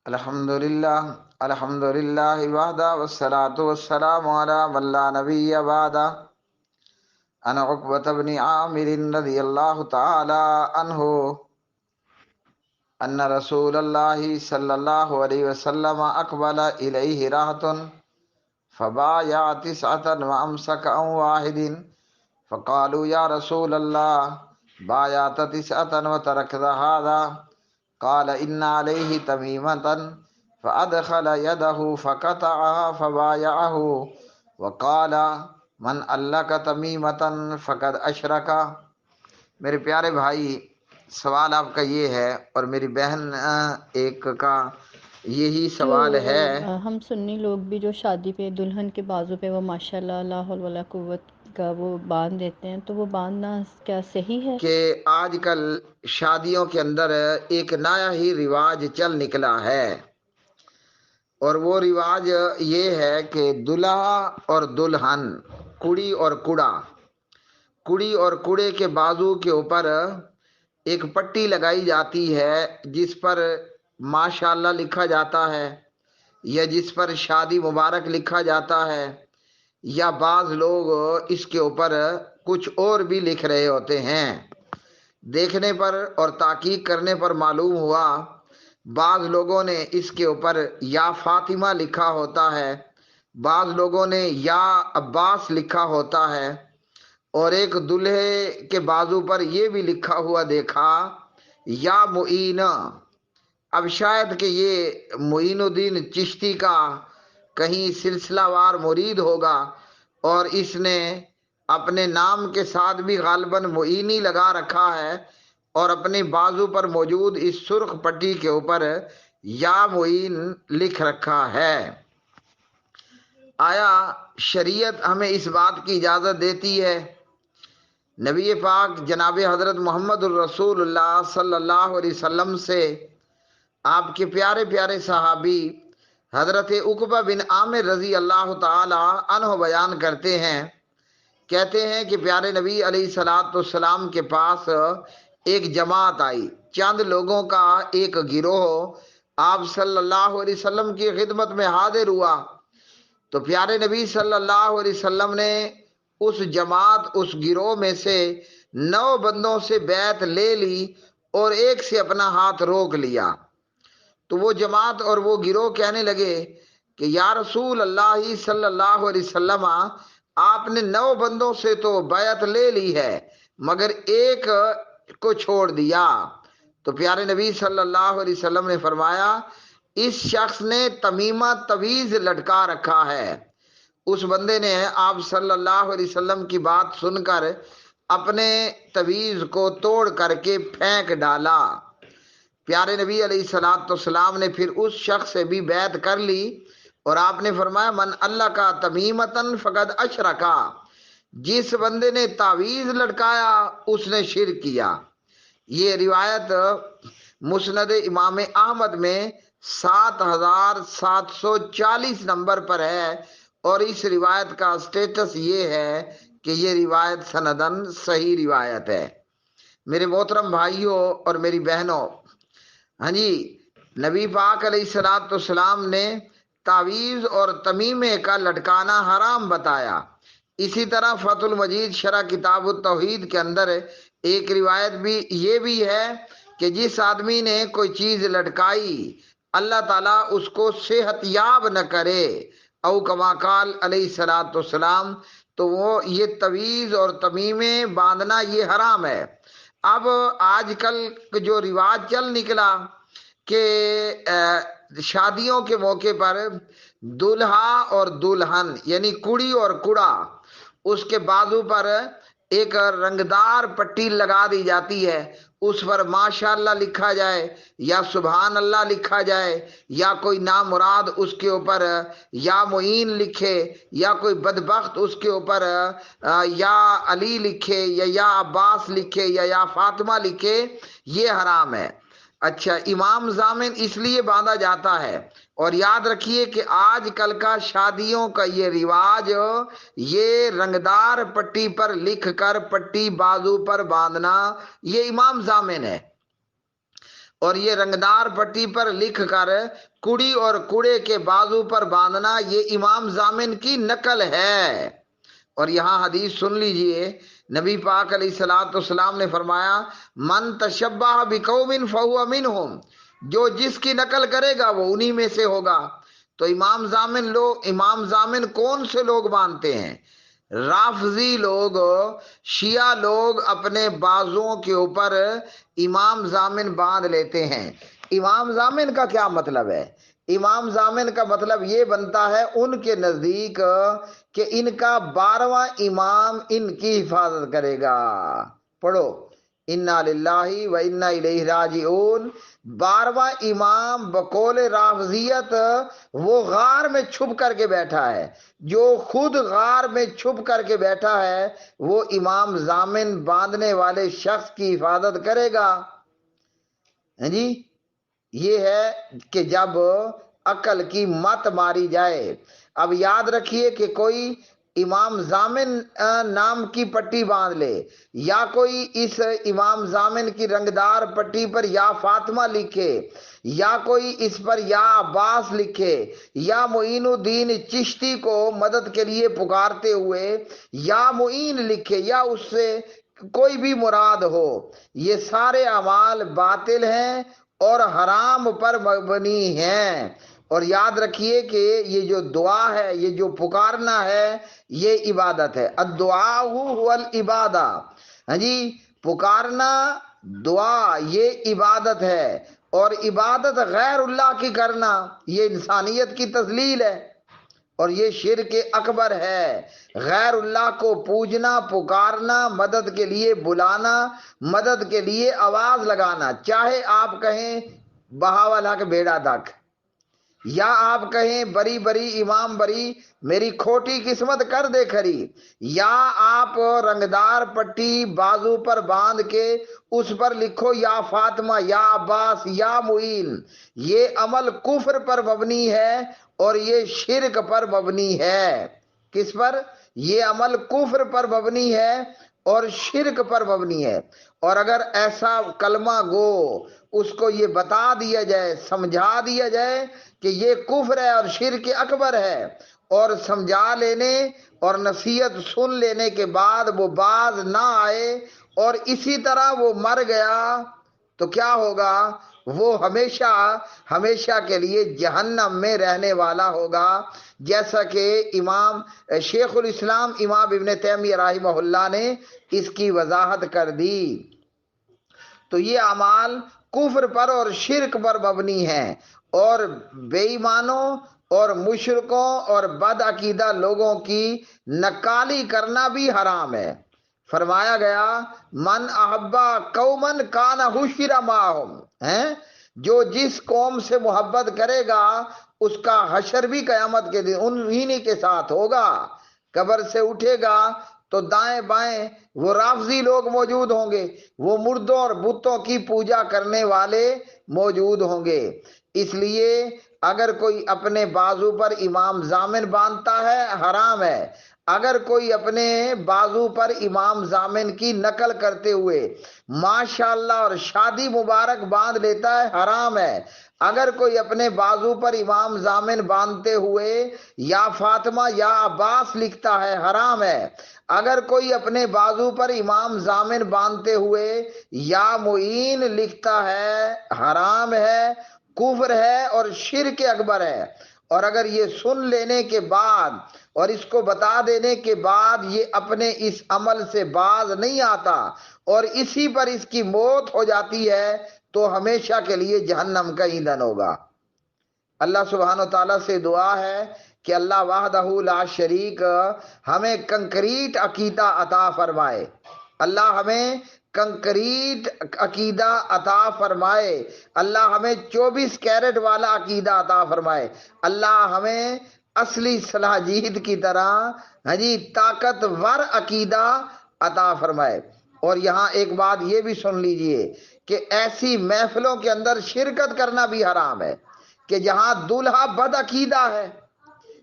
الحمد للہ وحدہ والصلاة والسلام علی من لا نبی بعدہ عن عقبۃ بن عامر رضی اللہ تعالی عنہ ان رسول اللہ صلی اللہ علیہ وسلم اقبل الیہ رہط فبايع تسعة وامسك عن واحد فقالوا یا رسول اللہ بايعت تسعة وتركت هذا قال ان علیہ تمیمة فأدخل يده فقطعها فبايعه وقال من علق تمیمة فقد اشرک۔ میرے پیارے بھائی، سوال آپ کا یہ ہے اور میری بہن ایک کا یہی سوال ہے۔ ہم سنی لوگ بھی جو شادی پہ دلہن کے بازو پہ وہ ماشاء اللہ لا حول ولا قوت کا وہ باندھ دیتے ہیں، تو وہ باندھنا کیا صحیح ہے؟ کہ آج کل شادیوں کے اندر ایک نیا ہی رواج چل نکلا ہے، اور وہ رواج یہ ہے کہ دلہا اور دلہن، کڑی اور کڑا، کڑی اور کڑے کے بازو کے اوپر ایک پٹی لگائی جاتی ہے جس پر ماشاء اللہ لکھا جاتا ہے، یا جس پر شادی مبارک لکھا جاتا ہے، یا بعض لوگ اس کے اوپر کچھ اور بھی لکھ رہے ہوتے ہیں۔ دیکھنے پر اور تحقیق کرنے پر معلوم ہوا بعض لوگوں نے اس کے اوپر یا فاطمہ لکھا ہوتا ہے، بعض لوگوں نے یا عباس لکھا ہوتا ہے، اور ایک دلہے کے بازو پر یہ بھی لکھا ہوا دیکھا یا معین۔ اب شاید کہ یہ معین الدین چشتی کا کہیں سلسلہ وار مرید ہوگا، اور اس نے اپنے نام کے ساتھ بھی غالباً معینی لگا رکھا ہے، اور اپنے بازو پر موجود اس سرخ پٹی کے اوپر یا معین لکھ رکھا ہے۔ آیا شریعت ہمیں اس بات کی اجازت دیتی ہے؟ نبی پاک جناب حضرت محمد الرسول اللہ صلی اللہ علیہ وسلم سے آپ کے پیارے پیارے صحابی حضرت عقبہ بن عامر رضی اللہ تعالی عنہ بیان کرتے ہیں، کہتے ہیں کہ پیارے نبی علیہ الصلوۃ والسلام کے پاس ایک جماعت آئی، چند لوگوں کا ایک گروہ آپ صلی اللہ علیہ وسلم کی خدمت میں حاضر ہوا، تو پیارے نبی صلی اللہ علیہ وسلم نے اس جماعت، اس گروہ میں سے 9 بندوں سے بیعت لے لی اور ایک سے اپنا ہاتھ روک لیا۔ تو وہ جماعت اور وہ گروہ کہنے لگے کہ یا رسول اللہ صلی اللہ علیہ وسلم، آپ نے 9 بندوں سے تو بیعت لے لی ہے مگر ایک کو چھوڑ دیا۔ تو پیارے نبی صلی اللہ علیہ وسلم نے فرمایا، اس شخص نے تمیمہ تویز لٹکا رکھا ہے۔ اس بندے نے آپ صلی اللہ علیہ وسلم کی بات سن کر اپنے تویز کو توڑ کر کے پھینک ڈالا۔ پیارے نبی علیہ الصلوۃ والسلام نے پھر اس شخص سے بھی بیعت کر لی، اور آپ نے فرمایا من اللہ کا تمیمتن فقد اشرکا، جس بندے نے تعویذ لٹکایا اس نے شرک کیا۔ یہ روایت مسند امام احمد میں 7740 نمبر پر ہے، اور اس روایت کا سٹیٹس یہ ہے کہ یہ روایت سندن صحیح روایت ہے۔ میرے محترم بھائیوں اور میری بہنوں، ہاں جی، نبی پاک علیہ الصلوۃ والسلام نے تعویذ اور تمیمے کا لٹکانا حرام بتایا۔ اسی طرح فتح المجید شرح کتاب التوحید کے اندر ایک روایت بھی یہ بھی ہے کہ جس آدمی نے کوئی چیز لٹکائی اللہ تعالیٰ اس کو صحت یاب نہ کرے، او کما قال علیہ الصلوۃ والسلام، تو وہ یہ تعویذ اور تمیمے باندھنا یہ حرام ہے۔ اب آج کل جو رواج چل نکلا کہ شادیوں کے موقع پر دلہا اور دلہن یعنی کڑی اور کڑا، اس کے بازو پر ایک رنگدار پٹی لگا دی جاتی ہے، اس پر ماشاء اللہ لکھا جائے یا سبحان اللہ لکھا جائے، یا کوئی نامراد اس کے اوپر یا معین لکھے، یا کوئی بدبخت اس کے اوپر یا علی لکھے یا عباس لکھے یا فاطمہ لکھے، یہ حرام ہے۔ اچھا، امام ضامن اس لیے باندھا جاتا ہے، اور یاد رکھیے کہ آج کل کا شادیوں کا یہ رواج، یہ رنگدار پٹی پر لکھ کر پٹی بازو پر باندھنا، یہ امام ضامن ہے۔ اور یہ رنگدار پٹی پر لکھ کر کڑی اور کوڑے کے بازو پر باندھنا یہ امام ضامن کی نقل ہے۔ اور یہاں حدیث سن لیجئے، نبی پاک علیہ الصلوۃ والسلام نے فرمایا من تشبہ بقوم فہو منہم، جو جس کی نقل کرے گا وہ انہی میں سے ہوگا۔ تو امام ضامن کون سے لوگ مانتے ہیں؟ رافضی لوگ، شیعہ لوگ اپنے بازوؤں کے اوپر امام ضامن باندھ لیتے ہیں۔ امام ضامن کا کیا مطلب ہے؟ امام ضامن کا مطلب یہ بنتا ہے ان کے نزدیک کہ ان کا 12واں امام ان کی حفاظت کرے گا۔ پڑھو انا للہ و انا الیہ راجعون۔ 12واں امام بقول رافضیت وہ غار میں چھپ کر کے بیٹھا ہے، جو خود غار میں چھپ کر کے بیٹھا ہے وہ امام ضامن باندھنے والے شخص کی حفاظت کرے گا۔ جی یہ ہے کہ جب عقل کی مت ماری جائے۔ اب یاد رکھیے کہ کوئی امام ضامن نام کی پٹی باندھ لے، یا کوئی اس امام ضامن کی رنگدار پٹی پر یا فاطمہ لکھے، یا کوئی اس پر یا عباس لکھے، یا معین الدین چشتی کو مدد کے لیے پکارتے ہوئے یا معین لکھے، یا اس سے کوئی بھی مراد ہو، یہ سارے اعمال باطل ہیں اور حرام پر مبنی ہیں۔ اور یاد رکھیے کہ یہ جو دعا ہے، یہ جو پکارنا ہے، یہ عبادت ہے۔ الدعاء هو العبادہ۔ ہاں جی، پکارنا، دعا یہ عبادت ہے، اور عبادت غیر اللہ کی کرنا یہ انسانیت کی تذلیل ہے، اور یہ شرک اکبر ہے۔ غیر اللہ کو پوجنا، پکارنا، مدد کے لیے بلانا، مدد کے لیے آواز لگانا، چاہے آپ کہیں بہاول حق بیڑا تک، یا آپ کہیں بری بری امام بری میری کھوٹی قسمت کر دے کھری، یا آپ رنگدار پٹی بازو پر باندھ کے اس پر لکھو یا فاطمہ، یا عباس، یا معین، یہ عمل کفر پر مبنی ہے اور یہ شرک پر مبنی ہے۔ کس پر؟ یہ عمل کفر پر مبنی ہے اور شرک پر مبنی ہے۔ اور اگر ایسا کلمہ گو اس کو یہ بتا دیا جائے، سمجھا دیا جائے کہ یہ کفر ہے اور شرک اکبر ہے، اور سمجھا لینے اور نصیحت سن لینے کے بعد وہ باز نہ آئے اور اسی طرح وہ مر گیا، تو کیا ہوگا؟ وہ ہمیشہ ہمیشہ کے لیے جہنم میں رہنے والا ہوگا، جیسا کہ امام شیخ الاسلام امام ابن تیمیہ رحمہ اللہ نے اس کی وضاحت کر دی۔ تو یہ اعمال کفر پر اور شرک پر مبنی ہیں، اور بے ایمانوں اور مشرکوں اور بد عقیدہ لوگوں کی نکالی کرنا بھی حرام ہے۔ فرمایا گیا من احبا قومن کان حشر معہم، جو جس قوم سے محبت کرے گا اس کا حشر بھی قیامت کے دن انہی کے ساتھ ہوگا۔ قبر سے اٹھے گا تو دائیں بائیں وہ رافضی لوگ موجود ہوں گے، وہ مردوں اور بتوں کی پوجا کرنے والے موجود ہوں گے۔ اس لیے اگر کوئی اپنے بازو پر امام ضامن باندھتا ہے حرام ہے، اگر کوئی اپنے بازو پر امام ضامن کی نقل کرتے ہوئے ماشاءاللہ اور شادی مبارک باندھ لیتا ہے حرام ہے، اگر کوئی اپنے بازو پر امام ضامن باندھتے ہوئے یا فاطمہ یا عباس لکھتا ہے حرام ہے، اگر کوئی اپنے بازو پر امام ضامن باندھتے ہوئے یا معین لکھتا ہے حرام ہے، کفر ہے اور شرک اکبر ہے۔ اور اگر یہ سن لینے کے بعد اور اس کو بتا دینے کے بعد یہ اپنے اس عمل سے باز نہیں آتا اور اسی پر اس کی موت ہو جاتی ہے تو ہمیشہ کے لیے جہنم کا ایندھن ہوگا۔ اللہ سبحانہ و تعالیٰ سے دعا ہے کہ اللہ وحدہ لا شریک ہمیں کنکریٹ عقیدہ عطا فرمائے، اللہ ہمیں کنکریٹ عقیدہ عطا فرمائے، اللہ ہمیں 24 کیرٹ والا عقیدہ عطا فرمائے، اللہ ہمیں اصلی صلاح جید کی طرح طاقتور عقیدہ عطا فرمائے۔ اور یہاں ایک بات یہ بھی سن لیجئے کہ ایسی محفلوں کے اندر شرکت کرنا بھی حرام ہے کہ جہاں دولہا بد عقیدہ ہے،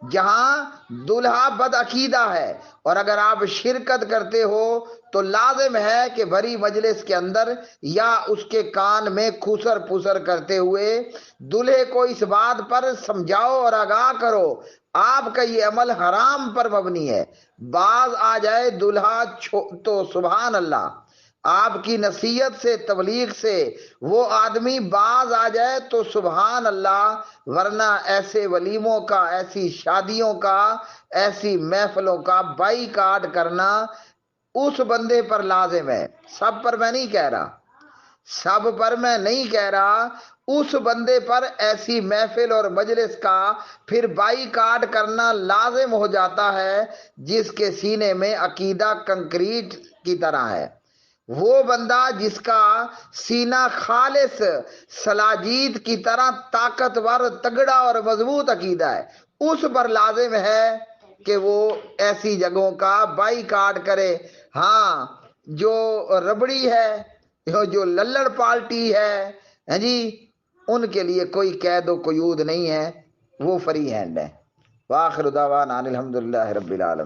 جہاں دلہا بد عقیدہ ہے، اور اگر آپ شرکت کرتے ہو تو لازم ہے کہ بھری مجلس کے اندر یا اس کے کان میں کھسر پسر کرتے ہوئے دلہے کو اس بات پر سمجھاؤ اور آگاہ کرو آپ کا یہ عمل حرام پر مبنی ہے۔ باز آ جائے دلہا تو سبحان اللہ، آپ کی نصیحت سے، تبلیغ سے وہ آدمی باز آ جائے تو سبحان اللہ، ورنہ ایسے ولیموں کا، ایسی شادیوں کا، ایسی محفلوں کا بائیکاٹ کرنا اس بندے پر لازم ہے۔ سب پر میں نہیں کہہ رہا، سب پر میں نہیں کہہ رہا، اس بندے پر ایسی محفل اور مجلس کا پھر بائیکاٹ کرنا لازم ہو جاتا ہے جس کے سینے میں عقیدہ کنکریٹ کی طرح ہے۔ وہ بندہ جس کا سینہ خالص سلاجید کی طرح طاقتور، تگڑا اور مضبوط عقیدہ ہے، اس پر لازم ہے کہ وہ ایسی جگہوں کا بائیکاٹ کرے۔ ہاں، جو ربڑی ہے، جو للڑ پارٹی ہے جی، ان کے لیے کوئی قید و قیود نہیں ہے، وہ فری ہینڈ ہے۔ وآخر دعوانا الحمدللہ رب العالمین۔